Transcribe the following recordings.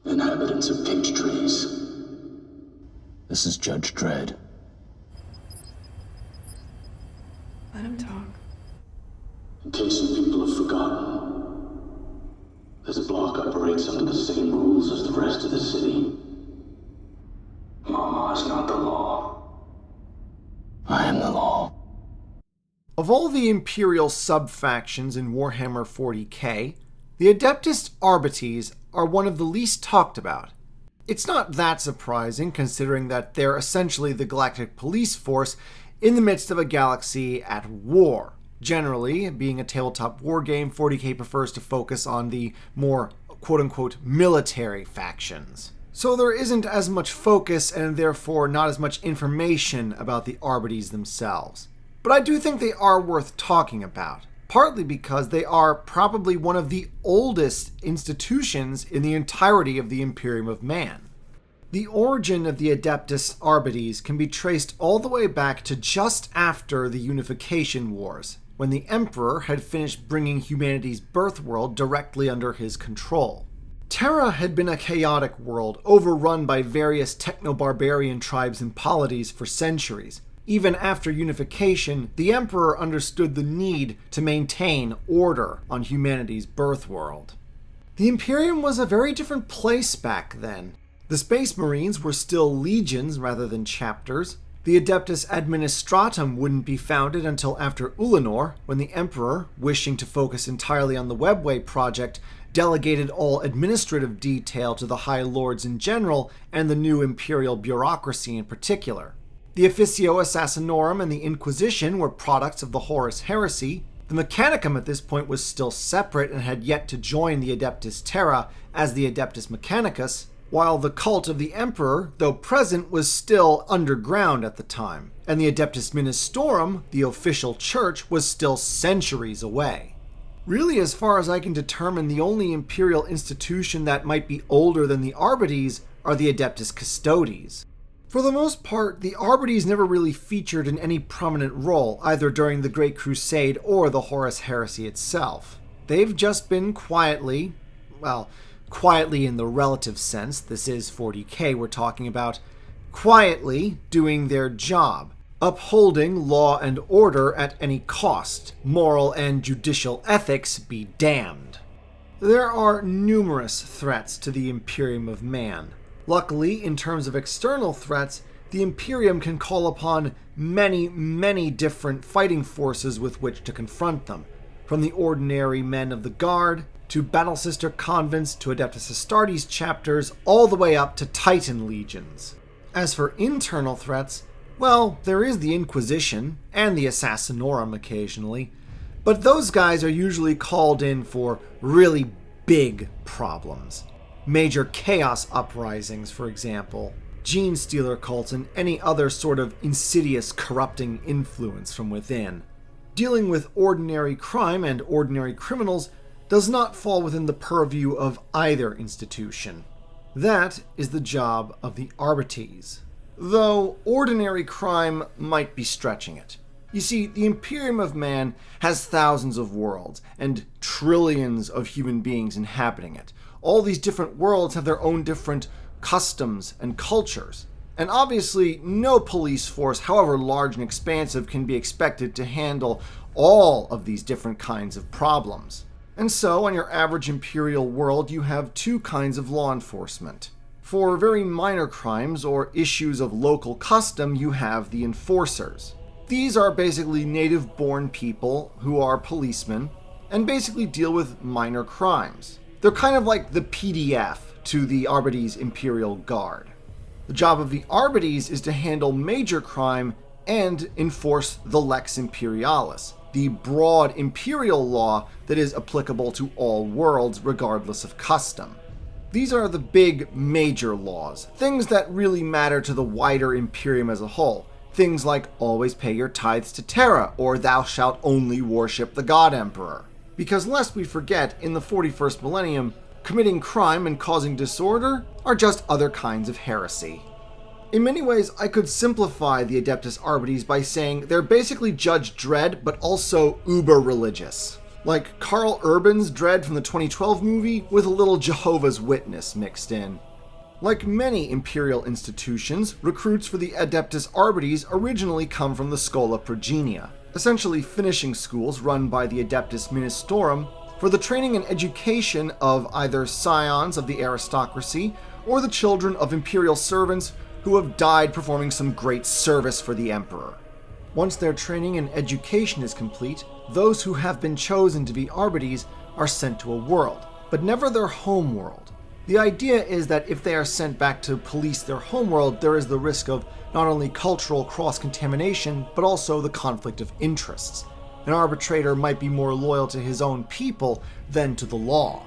Inhabitants of pict trees. This is Judge Dredd. Let him talk. In case some people have forgotten, this block operates under the same rules as the rest of the city. Mama is not the law. I am the law. Of all the Imperial sub-factions in Warhammer 40k, the Adeptus Arbites are one of the least talked about. It's not that surprising, considering that they're essentially the galactic police force in the midst of a galaxy at war. Generally, being a tabletop wargame, 40k prefers to focus on the more quote-unquote military factions. So there isn't as much focus and therefore not as much information about the Arbites themselves. But I do think they are worth talking about, partly because they are probably one of the oldest institutions in the entirety of the Imperium of Man. The origin of the Adeptus Arbites can be traced all the way back to just after the Unification Wars, when the Emperor had finished bringing humanity's birth world directly under his control. Terra had been a chaotic world, overrun by various techno-barbarian tribes and polities for centuries. Even after unification, the Emperor understood the need to maintain order on humanity's birth world. The Imperium was a very different place back then. The Space Marines were still legions rather than chapters. The Adeptus Administratum wouldn't be founded until after Ulanor, when the Emperor, wishing to focus entirely on the Webway project, delegated all administrative detail to the High Lords in general and the new Imperial bureaucracy in particular. The Officio Assassinorum and the Inquisition were products of the Horus Heresy. The Mechanicum at this point was still separate and had yet to join the Adeptus Terra as the Adeptus Mechanicus, while the cult of the Emperor, though present, was still underground at the time, and the Adeptus Ministorum, the official church, was still centuries away. Really, as far as I can determine, the only Imperial institution that might be older than the Arbites are the Adeptus Custodes. For the most part, the Arbites never really featured in any prominent role, either during the Great Crusade or the Horus Heresy itself. They've just been quietly in the relative sense, this is 40k we're talking about, quietly doing their job, upholding law and order at any cost, moral and judicial ethics be damned. There are numerous threats to the Imperium of Man. Luckily, in terms of external threats, the Imperium can call upon many different fighting forces with which to confront them, from the ordinary men of the Guard, to Battle Sister convents, to Adeptus Astartes chapters, all the way up to Titan legions. As for internal threats, well, there is the Inquisition, and the Assassinorum occasionally, but those guys are usually called in for really big problems. Major chaos uprisings, for example, gene stealer cults, and any other sort of insidious corrupting influence from within. Dealing with ordinary crime and ordinary criminals does not fall within the purview of either institution. That is the job of the Arbites. Though ordinary crime might be stretching it. You see, the Imperium of Man has thousands of worlds and trillions of human beings inhabiting it. All these different worlds have their own different customs and cultures. And obviously, no police force, however large and expansive, can be expected to handle all of these different kinds of problems. And so, on your average Imperial world, you have two kinds of law enforcement. For very minor crimes or issues of local custom, you have the enforcers. These are basically native-born people who are policemen and basically deal with minor crimes. They're kind of like the PDF to the Arbites Imperial Guard. The job of the Arbites is to handle major crime and enforce the Lex Imperialis, the broad imperial law that is applicable to all worlds regardless of custom. These are the big major laws, things that really matter to the wider Imperium as a whole. Things like always pay your tithes to Terra, or thou shalt only worship the God Emperor. Because lest we forget, in the 41st millennium, committing crime and causing disorder are just other kinds of heresy. In many ways, I could simplify the Adeptus Arbites by saying they're basically Judge Dredd, but also uber-religious. Like Carl Urban's Dredd from the 2012 movie with a little Jehovah's Witness mixed in. Like many Imperial institutions, recruits for the Adeptus Arbites originally come from the Schola Progenia, essentially finishing schools run by the Adeptus Ministorum for the training and education of either scions of the aristocracy or the children of Imperial servants who have died performing some great service for the Emperor. Once their training and education is complete, those who have been chosen to be Arbites are sent to a world, but never their home world. The idea is that if they are sent back to police their homeworld, there is the risk of not only cultural cross-contamination, but also the conflict of interests. An arbitrator might be more loyal to his own people than to the law.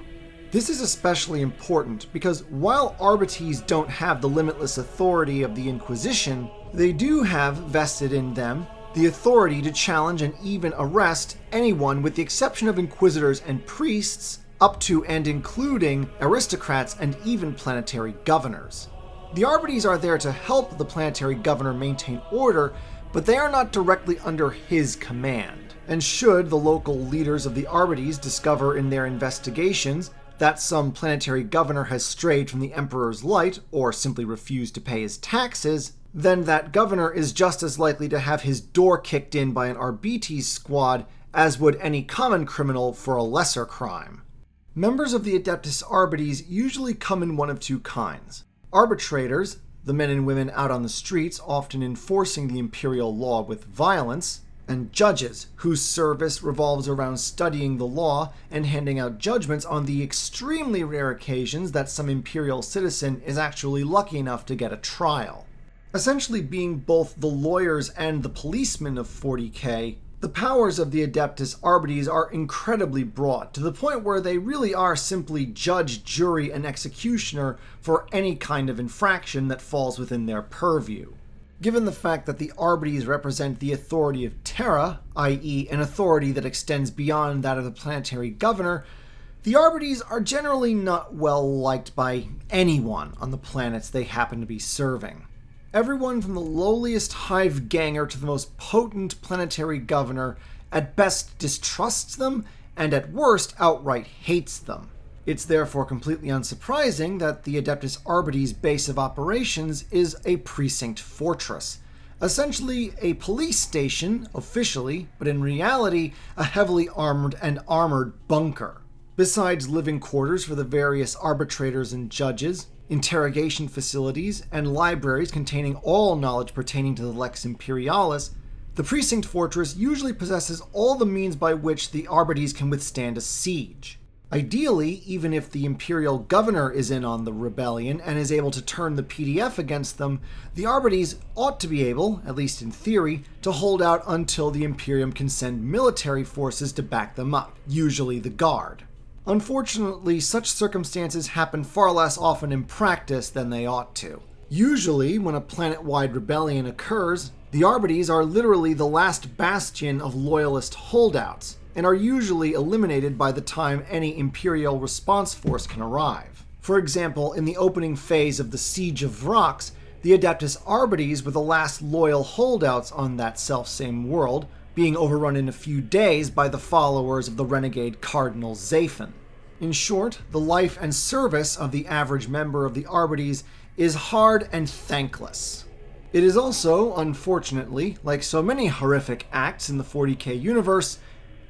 This is especially important because while Arbites don't have the limitless authority of the Inquisition, they do have vested in them the authority to challenge and even arrest anyone, with the exception of inquisitors and priests, up to and including aristocrats and even planetary governors. The Arbites are there to help the planetary governor maintain order, but they are not directly under his command. And should the local leaders of the Arbites discover in their investigations that some planetary governor has strayed from the Emperor's light or simply refused to pay his taxes, then that governor is just as likely to have his door kicked in by an Arbites squad as would any common criminal for a lesser crime. Members of the Adeptus Arbites usually come in one of two kinds. Arbitrators, the men and women out on the streets often enforcing the imperial law with violence, and judges, whose service revolves around studying the law and handing out judgments on the extremely rare occasions that some imperial citizen is actually lucky enough to get a trial. Essentially being both the lawyers and the policemen of 40K, the powers of the Adeptus Arbites are incredibly broad, to the point where they really are simply judge, jury, and executioner for any kind of infraction that falls within their purview. Given the fact that the Arbites represent the authority of Terra, i.e. an authority that extends beyond that of the planetary governor, the Arbites are generally not well liked by anyone on the planets they happen to be serving. Everyone from the lowliest hive ganger to the most potent planetary governor at best distrusts them, and at worst outright hates them. It's therefore completely unsurprising that the Adeptus Arbites' base of operations is a precinct fortress, essentially a police station officially, but in reality a heavily armored bunker. Besides living quarters for the various arbitrators and judges, interrogation facilities, and libraries containing all knowledge pertaining to the Lex Imperialis, the precinct fortress usually possesses all the means by which the Arbites can withstand a siege. Ideally, even if the Imperial Governor is in on the rebellion and is able to turn the PDF against them, the Arbites ought to be able, at least in theory, to hold out until the Imperium can send military forces to back them up, usually the Guard. Unfortunately, such circumstances happen far less often in practice than they ought to. Usually, when a planet-wide rebellion occurs, the Arbites are literally the last bastion of loyalist holdouts, and are usually eliminated by the time any Imperial response force can arrive. For example, in the opening phase of the Siege of Vrox, the Adeptus Arbites were the last loyal holdouts on that selfsame world, being overrun in a few days by the followers of the renegade Cardinal Zaphen. In short, the life and service of the average member of the Arbites is hard and thankless. It is also, unfortunately, like so many horrific acts in the 40K universe,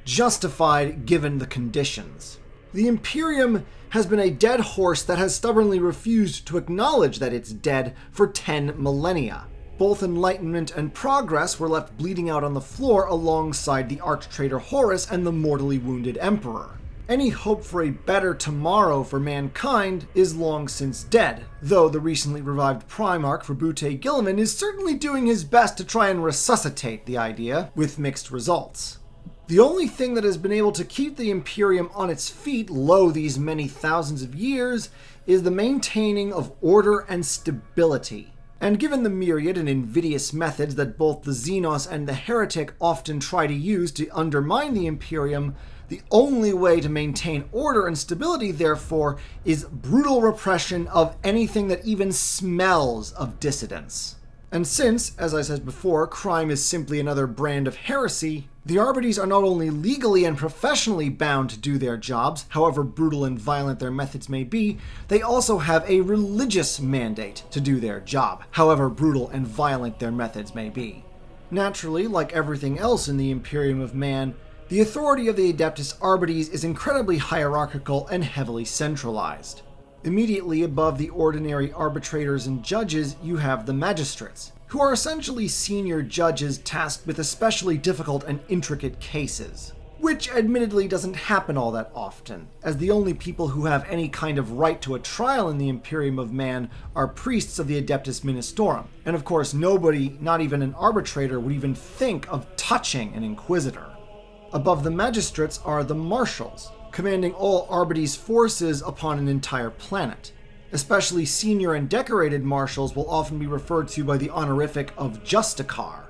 justified given the conditions. The Imperium has been a dead horse that has stubbornly refused to acknowledge that it's dead for 10 millennia. Both Enlightenment and Progress were left bleeding out on the floor alongside the arch-traitor Horus and the mortally wounded Emperor. Any hope for a better tomorrow for mankind is long since dead, though the recently revived Primarch Rabute Gilliman is certainly doing his best to try and resuscitate the idea, with mixed results. The only thing that has been able to keep the Imperium on its feet lo these many thousands of years is the maintaining of order and stability. And given the myriad and invidious methods that both the Xenos and the Heretic often try to use to undermine the Imperium, the only way to maintain order and stability, therefore, is brutal repression of anything that even smells of dissidence. And since, as I said before, crime is simply another brand of heresy, the Arbites are not only legally and professionally bound to do their jobs, however brutal and violent their methods may be, they also have a religious mandate to do their job, however brutal and violent their methods may be. Naturally, like everything else in the Imperium of Man, the authority of the Adeptus Arbites is incredibly hierarchical and heavily centralized. Immediately above the ordinary arbitrators and judges, you have the magistrates, who are essentially senior judges tasked with especially difficult and intricate cases, which admittedly doesn't happen all that often, as the only people who have any kind of right to a trial in the Imperium of Man are priests of the Adeptus Ministorum, and of course nobody, not even an arbitrator, would even think of touching an inquisitor. Above the magistrates are the marshals, commanding all Arbites forces upon an entire planet. Especially senior and decorated marshals will often be referred to by the honorific of Justicar.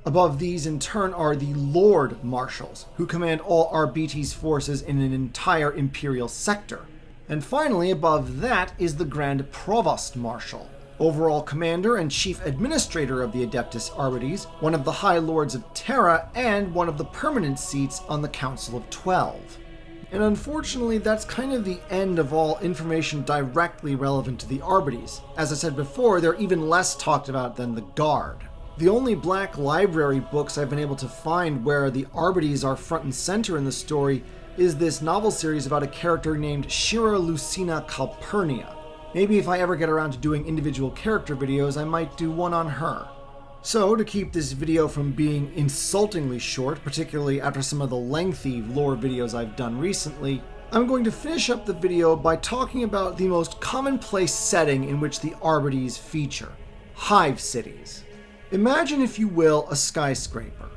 Above these in turn are the Lord Marshals, who command all Arbites forces in an entire imperial sector. And finally, above that is the Grand Provost Marshal, overall commander and chief administrator of the Adeptus Arbites, one of the High Lords of Terra, and one of the permanent seats on the Council of 12. And unfortunately, that's kind of the end of all information directly relevant to the Arbites. As I said before, they're even less talked about than the Guard. The only Black Library books I've been able to find where the Arbites are front and center in the story is this novel series about a character named Shira Lucina Calpurnia. Maybe if I ever get around to doing individual character videos, I might do one on her. So, to keep this video from being insultingly short, particularly after some of the lengthy lore videos I've done recently, I'm going to finish up the video by talking about the most commonplace setting in which the Arbites feature: Hive Cities. Imagine, if you will, a skyscraper.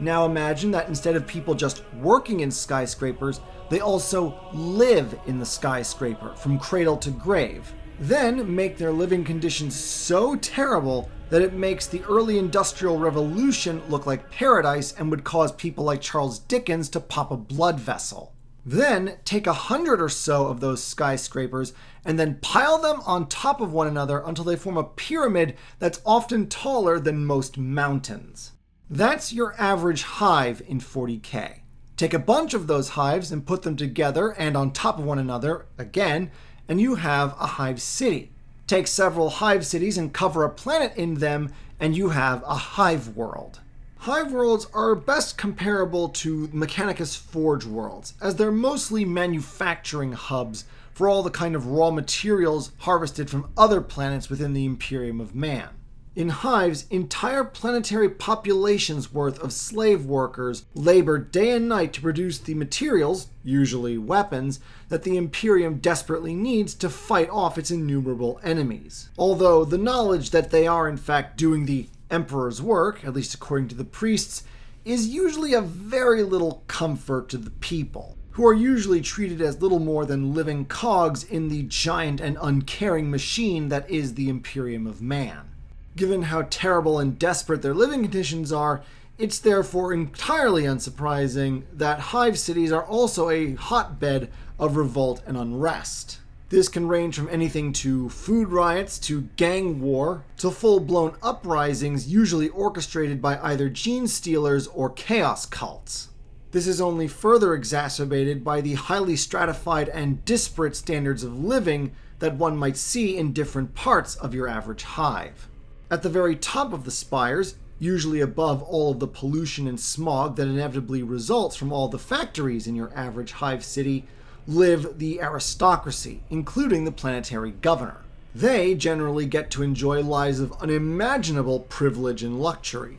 Now imagine that instead of people just working in skyscrapers, they also live in the skyscraper from cradle to grave. Then make their living conditions so terrible that it makes the early Industrial Revolution look like paradise and would cause people like Charles Dickens to pop a blood vessel. Then take 100 or so of those skyscrapers and then pile them on top of one another until they form a pyramid that's often taller than most mountains. That's your average hive in 40K. Take a bunch of those hives and put them together and on top of one another again, and you have a hive city. Take several hive cities and cover a planet in them, and you have a hive world. Hive worlds are best comparable to Mechanicus Forge worlds, as they're mostly manufacturing hubs for all the kind of raw materials harvested from other planets within the Imperium of Man. In hives, entire planetary populations worth of slave workers labor day and night to produce the materials, usually weapons, that the Imperium desperately needs to fight off its innumerable enemies. Although the knowledge that they are in fact doing the Emperor's work, at least according to the priests, is usually of very little comfort to the people, who are usually treated as little more than living cogs in the giant and uncaring machine that is the Imperium of Man. Given how terrible and desperate their living conditions are, it's therefore entirely unsurprising that hive cities are also a hotbed of revolt and unrest. This can range from anything to food riots to gang war to full-blown uprisings usually orchestrated by either gene stealers or chaos cults. This is only further exacerbated by the highly stratified and disparate standards of living that one might see in different parts of your average hive. At the very top of the spires, usually above all of the pollution and smog that inevitably results from all the factories in your average hive city, live the aristocracy, including the planetary governor. They generally get to enjoy lives of unimaginable privilege and luxury.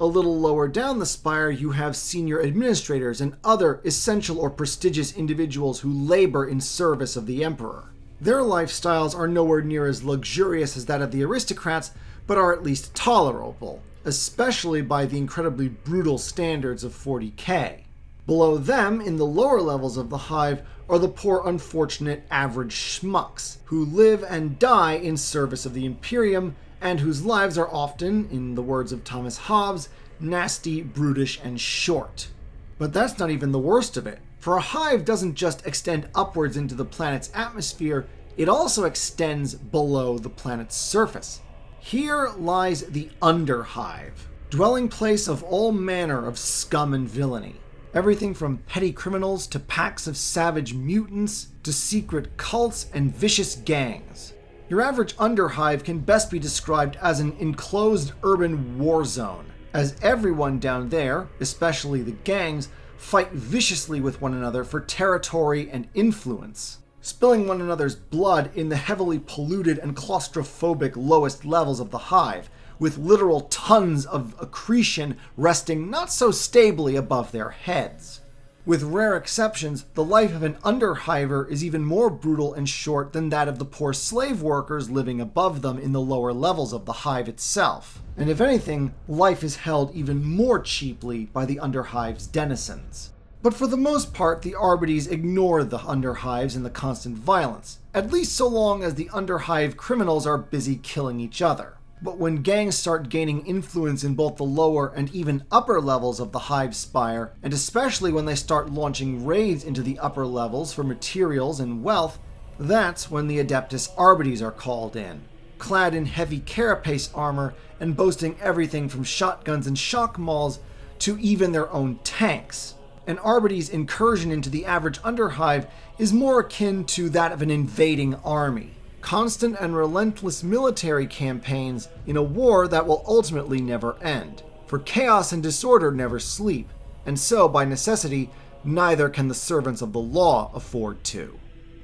A little lower down the spire, you have senior administrators and other essential or prestigious individuals who labor in service of the Emperor. Their lifestyles are nowhere near as luxurious as that of the aristocrats, but are at least tolerable, especially by the incredibly brutal standards of 40K. Below them, in the lower levels of the hive, are the poor unfortunate average schmucks, who live and die in service of the Imperium, and whose lives are often, in the words of Thomas Hobbes, nasty, brutish, and short. But that's not even the worst of it, for a hive doesn't just extend upwards into the planet's atmosphere, it also extends below the planet's surface. Here lies the Underhive, dwelling place of all manner of scum and villainy. Everything from petty criminals to packs of savage mutants to secret cults and vicious gangs. Your average Underhive can best be described as an enclosed urban war zone, as everyone down there, especially the gangs, fight viciously with one another for territory and influence, spilling one another's blood in the heavily polluted and claustrophobic lowest levels of the hive, with literal tons of accretion resting not so stably above their heads. With rare exceptions, the life of an Underhiver is even more brutal and short than that of the poor slave workers living above them in the lower levels of the hive itself. And if anything, life is held even more cheaply by the Underhive's denizens. But for the most part, the Arbites ignore the Underhives and the constant violence, at least so long as the Underhive criminals are busy killing each other. But when gangs start gaining influence in both the lower and even upper levels of the hive spire, and especially when they start launching raids into the upper levels for materials and wealth, that's when the Adeptus Arbites are called in, clad in heavy carapace armor and boasting everything from shotguns and shock mauls to even their own tanks. An Arbites incursion into the average Underhive is more akin to that of an invading army. Constant and relentless military campaigns in a war that will ultimately never end. For chaos and disorder never sleep, and so, by necessity, neither can the servants of the law afford to.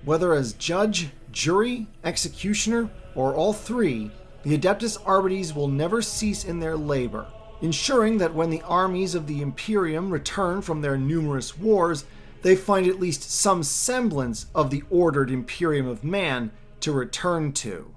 Whether as judge, jury, executioner, or all three, the Adeptus Arbites will never cease in their labor, ensuring that when the armies of the Imperium return from their numerous wars, they find at least some semblance of the ordered Imperium of Man to return to.